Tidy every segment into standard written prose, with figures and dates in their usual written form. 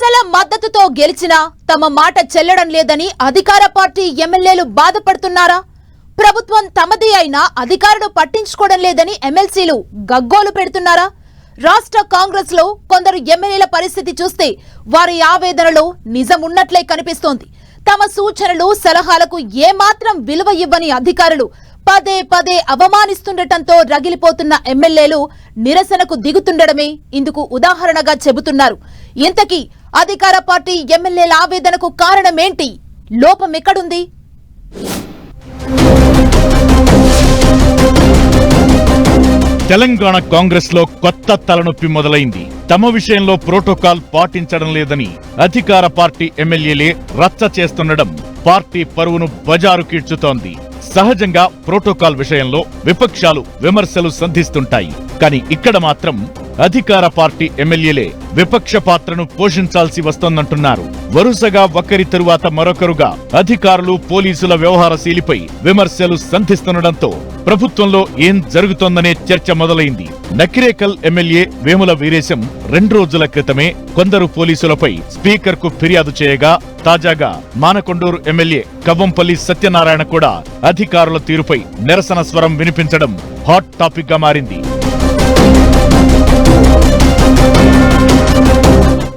ప్రజల మద్దతుతో గెలిచినా తమ మాట చెల్లడం లేదని అధికార పార్టీ ఎమ్మెల్యేలు బాధపడుతున్నారా? ప్రభుత్వం తమది అయినా అధికారులు పట్టించుకోవడం లేదని ఎమ్మెల్సీలు గగ్గోలు పెడుతున్నారా? రాష్ట్ర కాంగ్రెస్ లో కొందరు ఎమ్మెల్యేల పరిస్థితి చూస్తే వారి ఆవేదనలో నిజం ఉన్నట్లే కనిపిస్తోంది. తమ సూచనలు సలహాలకు ఏమాత్రం విలువ ఇవ్వని అధికారులు పదే పదే అవమానిస్తుండటంతో రగిలిపోతున్న ఎమ్మెల్యేలు నిరసనకు దిగుతుండడమే ఇందుకు ఉదాహరణగా చెబుతున్నారు. ఇంతకీ అధికార పార్టీ ఎమ్మెల్యేల ఆవేదనకు కారణమేంటి? లోపం ఎక్కడుంది? తెలంగాణ కాంగ్రెస్ లో కొత్త తలనొప్పి మొదలైంది. తమ విషయంలో ప్రోటోకాల్ పాటించడం లేదని అధికార పార్టీ ఎమ్మెల్యేలే రచ్చ చేస్తుండడం పార్టీ పరువును బజారు కీడ్చుతోంది. సహజంగా ప్రోటోకాల్ విషయంలో విపక్షాలు విమర్శలు సంధిస్తుంటాయి. కానీ ఇక్కడ మాత్రం అధికార పార్టీ ఎమ్మెల్యేలే విపక్ష పాత్రను పోషించాల్సి వస్తోందంటున్నారు. వరుసగా ఒకరి తరువాత మరొకరుగా అధికారులు పోలీసుల వ్యవహార శైలిపై విమర్శలు సంధిస్తుండటంతో ప్రభుత్వంలో ఏం జరుగుతోందనే చర్చ మొదలైంది. నకిరేకల్ ఎమ్మెల్యే వేముల వీరేశం 2 రోజుల క్రితమే కొందరు పోలీసులపై స్పీకర్ కు ఫిర్యాదు చేయగా, తాజాగా మానకొండూరు ఎమ్మెల్యే కవ్వంపల్లి సత్యనారాయణ కూడా అధికారుల తీరుపై నిరసన స్వరం వినిపించడం హాట్ టాపిక్ గా మారింది.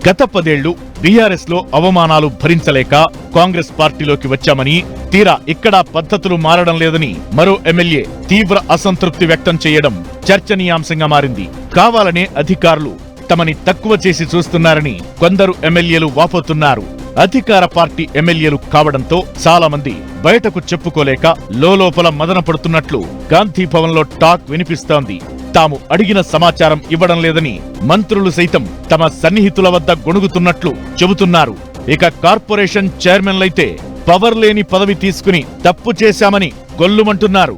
గత 10 ఏళ్లు బీఆర్ఎస్ లో అవమానాలు భరించలేక కాంగ్రెస్ పార్టీలోకి వచ్చామని, తీరా ఇక్కడ పద్ధతులు మారడం లేదని మరో ఎమ్మెల్యే తీవ్ర అసంతృప్తి వ్యక్తం చేయడం చర్చనీయాంశంగా మారింది. కావాలనే అధికారులు తమని తక్కువ చేసి చూస్తున్నారని కొందరు ఎమ్మెల్యేలు వాపోతున్నారు. అధికార పార్టీ ఎమ్మెల్యేలు కావడంతో చాలా మంది బయటకు చెప్పుకోలేక లోలోపల మదన పడుతున్నట్లు గాంధీ భవన్ లో టాక్ వినిపిస్తోంది. తాము అడిగిన సమాచారం ఇవ్వడం లేదని మంత్రులు సైతం తమ సన్నిహితుల వద్ద గొణుగుతున్నట్లు చెబుతున్నారు. ఇక కార్పొరేషన్ చైర్మన్లైతే పవర్ లేని పదవి తీసుకుని తప్పు చేశామని గొల్లుమంటున్నారు.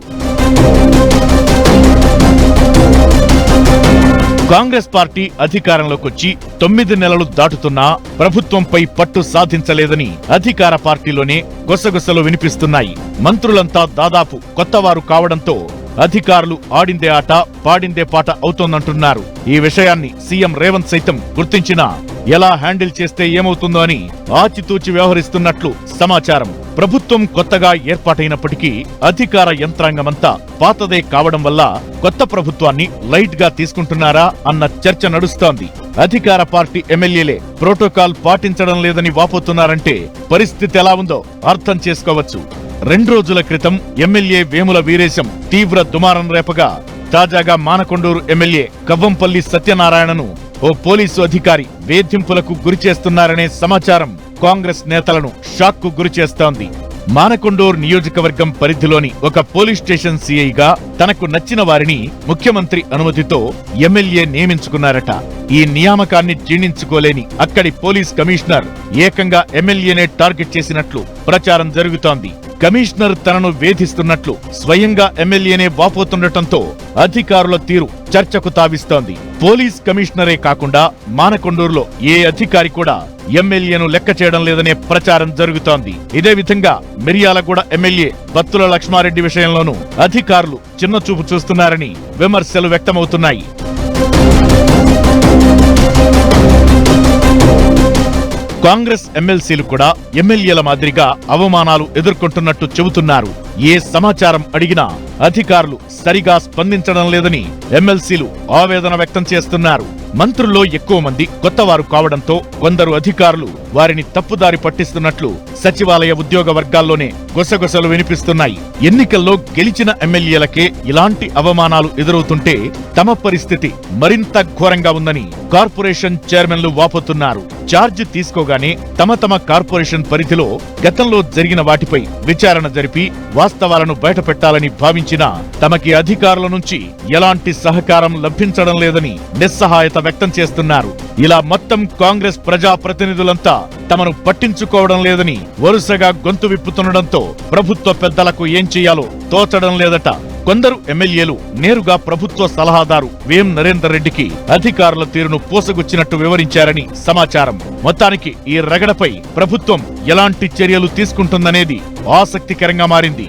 కాంగ్రెస్ పార్టీ అధికారంలోకొచ్చి 9 నెలలు దాటుతున్నా ప్రభుత్వంపై పట్టు సాధించలేదని అధికార పార్టీలోనే గుసగుసలు వినిపిస్తున్నాయి. మంత్రులంతా దాదాపు కొత్తవారు కావడంతో అధికారులు ఆడిందే ఆట పాడిందే పాట అవుతోందంటున్నారు. ఈ విషయాన్ని సీఎం రేవంత్ సైతం గుర్తించినా ఎలా హ్యాండిల్ చేస్తే ఏమవుతుందో అని ఆచితూచి వ్యవహరిస్తున్నట్లు సమాచారం. ప్రభుత్వం కొత్తగా ఏర్పాటైనప్పటికీ అధికార యంత్రాంగమంతా పాతదే కావడం వల్ల కొత్త ప్రభుత్వాన్ని లైట్ గా తీసుకుంటున్నారా అన్న చర్చ నడుస్తోంది. అధికార పార్టీ ఎమ్మెల్యేలే ప్రోటోకాల్ పాటించడం లేదని వాపోతున్నారంటే పరిస్థితి ఎలా ఉందో అర్థం చేసుకోవచ్చు. 2 రోజుల క్రితం ఎమ్మెల్యే వేముల వీరేశం తీవ్ర దుమారం రేపగా, తాజాగా మానకొండూరు ఎమ్మెల్యే కవ్వంపల్లి సత్యనారాయణను ఓ పోలీసు అధికారి వేధింపులకు గురిచేస్తున్నారనే సమాచారం కాంగ్రెస్ నేతలను షాక్ కు గురిచేస్తోంది. మానకొండూరు నియోజకవర్గం పరిధిలోని ఒక పోలీస్ స్టేషన్ సీఐగా తనకు నచ్చిన వారిని ముఖ్యమంత్రి అనుమతితో ఎమ్మెల్యే నియమించుకున్నారట. ఈ నియామకాన్ని జీర్ణించుకోలేని అక్కడి పోలీస్ కమిషనర్ ఏకంగా ఎమ్మెల్యేనే టార్గెట్ చేసినట్లు ప్రచారం జరుగుతోంది. కమిషనర్ తనను వేధిస్తున్నట్లు స్వయంగా ఎమ్మెల్యేనే వాపోతుండటంతో అధికారుల తీరు చర్చకు తావిస్తోంది. పోలీస్ కమిషనరే కాకుండా మానకొండూరులో ఏ అధికారి కూడా ఎమ్మెల్యేను లెక్క చేయడం లేదనే ప్రచారం జరుగుతోంది. ఇదే విధంగా మిర్యాలగూడ ఎమ్మెల్యే బత్తుల లక్ష్మారెడ్డి విషయంలోనూ అధికారులు చిన్నచూపు చూస్తున్నారని విమర్శలు వ్యక్తమవుతున్నాయి. కాంగ్రెస్ ఎమ్మెల్సీలు కూడా ఎమ్మెల్యేల మాదిరిగా అవమానాలు ఎదుర్కొంటున్నట్టు చెబుతున్నారు. ఏ సమాచారం అడిగినా అధికారులు సరిగా స్పందించడం లేదని ఎమ్మెల్సీలు ఆవేదన వ్యక్తం చేస్తున్నారు. మంత్రుల్లో ఎక్కువ మంది కొత్తవారు కావడంతో కొందరు అధికారులు వారిని తప్పుదారి పట్టిస్తున్నట్లు సచివాలయ ఉద్యోగ వర్గాల్లోనే గుసగుసలు వినిపిస్తున్నాయి. ఎన్నికల్లో గెలిచిన ఎమ్మెల్యేలకే ఇలాంటి అవమానాలు ఎదురవుతుంటే తమ పరిస్థితి మరింత ఘోరంగా ఉందని కార్పొరేషన్ చైర్మన్లు వాపోతున్నారు. ఛార్జ్ తీసుకోగానే తమ కార్పొరేషన్ పరిధిలో గతంలో జరిగిన వాటిపై విచారణ జరిపి వాస్తవాలను బయటపెట్టాలని భావించినా తమకి అధికారుల నుంచి ఎలాంటి సహకారం లభించడం లేదని నిస్సహాయత వ్యక్తం చేస్తున్నారు. ఇలా మొత్తం కాంగ్రెస్ ప్రజాప్రతినిధులంతా తమను పట్టించుకోవడం లేదని వరుసగా గొంతు విప్పుతుండటంతో ప్రభుత్వ పెద్దలకు ఏం చెయ్యాలో తోచడం లేదట. కొందరు ఎమ్మెల్యేలు నేరుగా ప్రభుత్వ సలహాదారు వేం నరేందర్ రెడ్డికి అధికారుల తీరును పోసగుచ్చినట్టు వివరించారని సమాచారం. మొత్తానికి ఈ రగడపై ప్రభుత్వం ఎలాంటి చర్యలు తీసుకుంటుందనేది ఆసక్తికరంగా మారింది.